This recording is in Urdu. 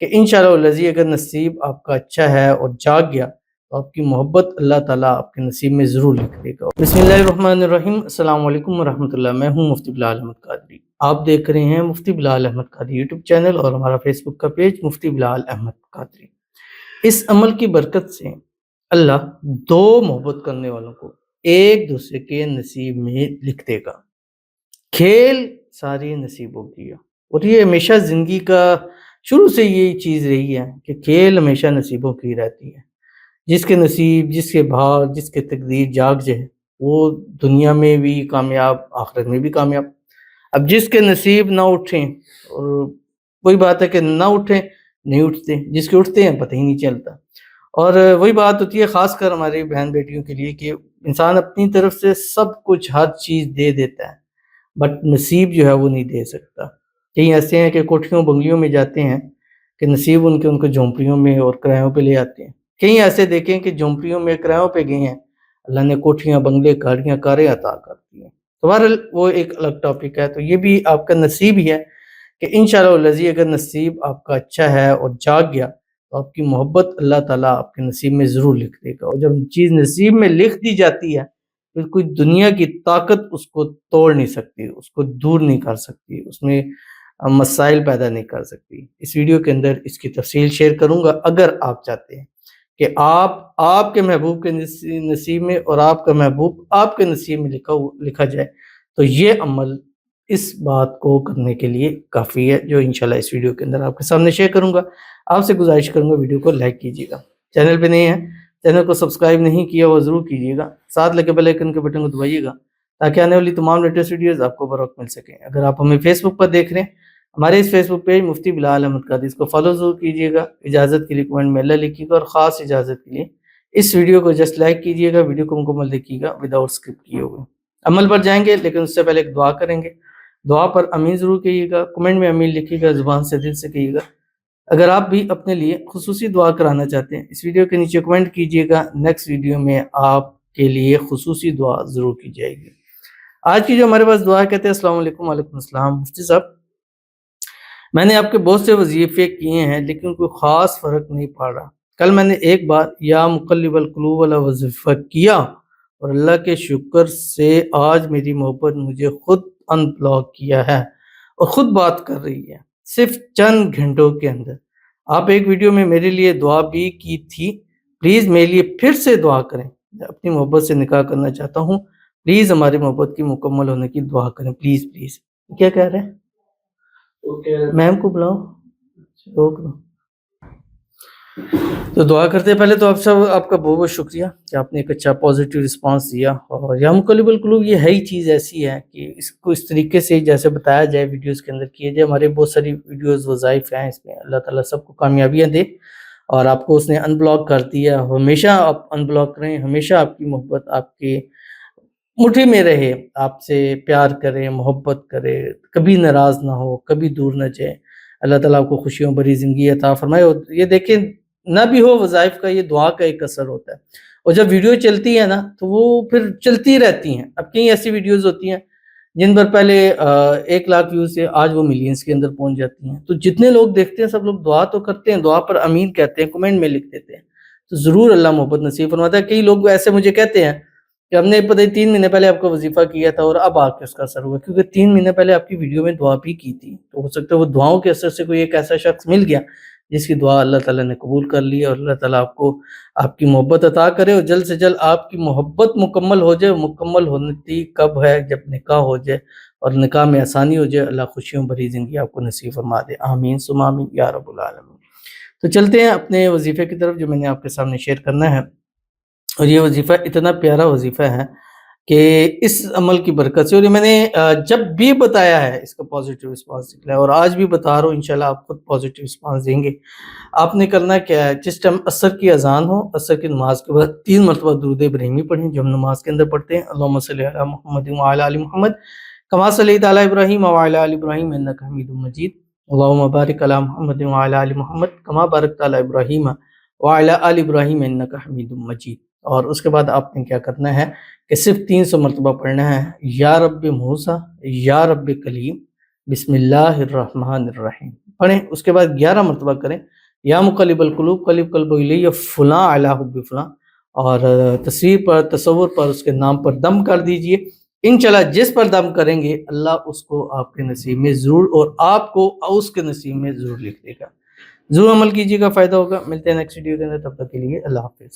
کہ انشاءاللہ اگر نصیب آپ کا اچھا ہے اور جاگ گیا تو آپ کی محبت اللہ تعالیٰ آپ کے نصیب میں ضرور لکھ دے گا۔ بسم اللہ الرحمن الرحیم۔ السلام علیکم ورحمۃ اللہ۔ میں ہوں مفتی بلال احمد قادری۔ آپ دیکھ رہے ہیں مفتی بلال احمد قادری یوٹیوب چینل اور ہمارا فیس بک کا پیج مفتی بلال احمد قادری۔ اس عمل کی برکت سے اللہ دو محبت کرنے والوں کو ایک دوسرے کے نصیب میں لکھ دے گا۔ کھیل ساری نصیبوں کی ہے اور یہ ہمیشہ زندگی کا شروع سے یہ چیز رہی ہے کہ کھیل ہمیشہ نصیبوں کی رہتی ہے۔ جس کے نصیب، جس کے بھاگ، جس کے تقدیر جاگ جائے وہ دنیا میں بھی کامیاب، آخرت میں بھی کامیاب۔ اب جس کے نصیب نہ اٹھیں، اور وہی بات ہے کہ نہ اٹھیں نہیں اٹھتے، جس کے اٹھتے ہیں پتہ ہی نہیں چلتا۔ اور وہی بات ہوتی ہے خاص کر ہماری بہن بیٹیوں کے لیے کہ انسان اپنی طرف سے سب کچھ ہر چیز دے دیتا ہے بٹ نصیب جو ہے وہ نہیں دے سکتا۔ کہیں ایسے ہیں کہ کوٹھیوں بنگلیوں میں جاتے ہیں کہ نصیب ان کو جھونپڑیوں میں اور کرایوں پہ لے آتے ہیں۔ کہیں ایسے دیکھیں کہ جھونپڑیوں میں کرایوں پہ گئے ہیں، اللہ نے کوٹھیاں بنگلے گاڑیاں کاریں عطا کر دی ہیں۔ تو بہرحال وہ ایک الگ ٹاپک ہے۔ تو یہ بھی آپ کا نصیب ہی ہے کہ انشاءاللہ اگر نصیب آپ کا اچھا ہے اور جاگ گیا تو آپ کی محبت اللہ تعالیٰ آپ کے نصیب میں ضرور لکھ دے گا۔ اور جب چیز نصیب میں لکھ دی جاتی ہے پھر کوئی دنیا کی طاقت اس کو توڑ نہیں سکتی، اس کو دور نہیں کر سکتی، اس میں مسائل پیدا نہیں کر سکتی۔ اس ویڈیو کے اندر اس کی تفصیل شیئر کروں گا۔ اگر آپ چاہتے ہیں کہ آپ کے محبوب کے نصیب میں اور آپ کا محبوب آپ کے نصیب میں لکھا جائے تو یہ عمل اس بات کو کرنے کے لیے کافی ہے، جو انشاءاللہ اس ویڈیو کے اندر آپ کے سامنے شیئر کروں گا۔ آپ سے گزارش کروں گا ویڈیو کو لائک کیجیے گا، چینل پہ نہیں ہے چینل کو سبسکرائب نہیں کیا وہ ضرور کیجیے گا، ساتھ لگے بیل آئیکن کے بٹن کو دبائیے گا تاکہ آنے والی تمام لیٹسٹ ویڈیوز آپ کو بروقت مل سکیں۔ اگر آپ ہمیں فیس بک پر دیکھ رہے ہیں، ہمارے اس فیس بک پیج مفتی بلال احمد قادری، اس کو فالو ضرور کیجیے گا۔ اجازت کے لیے کمنٹ میں اللہ لکھیے گا اور خاص اجازت کے لیے اس ویڈیو کو جسٹ لائک کیجیے گا، ویڈیو کو مکمل دیکھیے گا وداؤٹ اسکپ کیے ہوئے۔ عمل پر جائیں گے لیکن اس سے پہلے ایک دعا کریں گے۔ دعا پر امین ضرور کہیے گا، کمنٹ میں امین لکھیے گا، زبان سے دل سے کہیے گا۔ اگر آپ بھی اپنے لیے خصوصی دعا کرانا چاہتے ہیں اس ویڈیو کے نیچے کمنٹ کیجیے گا، نیکسٹ ویڈیو میں آپ کے لیے خصوصی دعا ضرور کی جائے گی۔ آج کی جو ہمارے پاس دعا کہتے ہیں السلام علیکم۔ وعلیکم السلام۔ مفتی صاحب، میں نے آپ کے بہت سے وظیفے کیے ہیں لیکن کوئی خاص فرق نہیں پڑ رہا۔ کل میں نے ایک بار یا مقلب القلوب والا وظیفہ کیا اور اللہ کے شکر سے آج میری محبت مجھے خود ان بلاک کیا ہے اور خود بات کر رہی ہے صرف چند گھنٹوں کے اندر۔ آپ ایک ویڈیو میں میرے لیے دعا بھی کی تھی، پلیز میرے لیے پھر سے دعا کریں۔ میں اپنی محبت سے نکاح کرنا چاہتا ہوں، پلیز ہماری محبت کی مکمل ہونے کی دعا کریں پلیز پلیز۔ کیا کہہ رہے ہیں؟ میم کو بلاؤ تو دعا کرتے ہیں۔ پہلے تو آپ کا بہت بہت شکریہ کہ آپ نے ایک اچھا پازیٹیو رسپانس دیا۔ اور یا مقلب القلوب یہ ہے ہی چیز ایسی ہے کہ اس کو اس طریقے سے جیسے بتایا جائے ویڈیوز کے اندر کیے جائے۔ ہمارے بہت ساری ویڈیوز وظائف ہیں اس میں، اللہ تعالیٰ سب کو کامیابیاں دے۔ اور آپ کو اس نے ان بلاک کر دیا، ہمیشہ آپ ان بلاک کریں، ہمیشہ آپ کی محبت آپ کی مٹھی میں رہے، آپ سے پیار کرے، محبت کرے، کبھی ناراض نہ ہو، کبھی دور نہ جائے۔ اللہ تعالیٰ آپ کو خوشیوں بھری زندگی عطا فرمائے۔ اور یہ دیکھیں نہ بھی ہو وظائف کا، یہ دعا کا ایک اثر ہوتا ہے۔ اور جب ویڈیو چلتی ہے نا تو وہ پھر چلتی رہتی ہیں۔ اب کئی ایسی ویڈیوز ہوتی ہیں جن پر پہلے 1,00,000 ویوز سے آج وہ ملینز کے اندر پہنچ جاتی ہیں۔ تو جتنے لوگ دیکھتے ہیں سب لوگ دعا تو کرتے ہیں، دعا پر امین کہتے ہیں، کمنٹ میں لکھ دیتے ہیں، تو ضرور اللہ محبت نصیب فرماتا ہے۔ کئی لوگ ایسے مجھے کہتے ہیں کہ ہم نے پتہ 3 مہینے پہلے آپ کا وظیفہ کیا تھا اور اب آ کے اس کا اثر ہوا، کیونکہ 3 مہینے پہلے آپ کی ویڈیو میں دعا بھی کی تھی۔ تو ہو سکتا ہے وہ دعاؤں کے اثر سے کوئی ایک ایسا شخص مل گیا جس کی دعا اللہ تعالیٰ نے قبول کر لی، اور اللہ تعالیٰ آپ کو آپ کی محبت عطا کرے اور جلد سے جلد آپ کی محبت مکمل ہو جائے۔ مکمل ہوتی کب ہے؟ جب نکاح ہو جائے اور نکاح میں آسانی ہو جائے۔ اللہ خوشیوں بھری زندگی آپ کو نصیب فرما دے، آمین ثم آمین یا رب العالمین۔ تو چلتے ہیں اپنے وظیفے کی طرف جو میں نے آپ کے سامنے شیئر کرنا ہے۔ اور یہ وظیفہ اتنا پیارا وظیفہ ہے کہ اس عمل کی برکت سے، اور یہ میں نے جب بھی بتایا ہے اس کا پازیٹیو رسپانس نکلا ہے، اور آج بھی بتا رہا ہوں، انشاءاللہ آپ خود پازیٹیو رسپانس دیں گے۔ آپ نے کرنا کیا ہے، جس ٹائم عصر کی اذان ہو، عصر کی نماز کے بعد 3 مرتبہ درود ابراہیمی پڑھیں جو ہم نماز کے اندر پڑھتے ہیں۔ اللہم صلی علی محمد وعلی آل محمد کما صلیت علی ابراہیم وعلی آل ابراہیم انک حمید مجید، اللہم بارک علی محمد وعلی آل محمد کما بارکت علی ابراہیم وعلی آل ابراہیم انک حمید مجید۔ اور اس کے بعد آپ نے کیا کرنا ہے کہ صرف 300 مرتبہ پڑھنا ہے، یا رب موسیٰ یا رب کلیم بسم اللہ الرحمن الرحیم۔ پڑھیں، اس کے بعد 11 مرتبہ کریں، یا مقلب القلوب قلب قلب الی فلاں علی حب فلاں، اور تصویر پر، تصور پر، اس کے نام پر دم کر دیجئے۔ انشاءاللہ جس پر دم کریں گے اللہ اس کو آپ کے نصیب میں ضرور، اور آپ کو اس کے نصیب میں ضرور لکھ دے گا۔ ضرور عمل کیجیے گا، فائدہ ہوگا۔ ملتے ہیں نیکسٹ ویڈیو کے اندر، تب تک کے لیے اللہ حافظ۔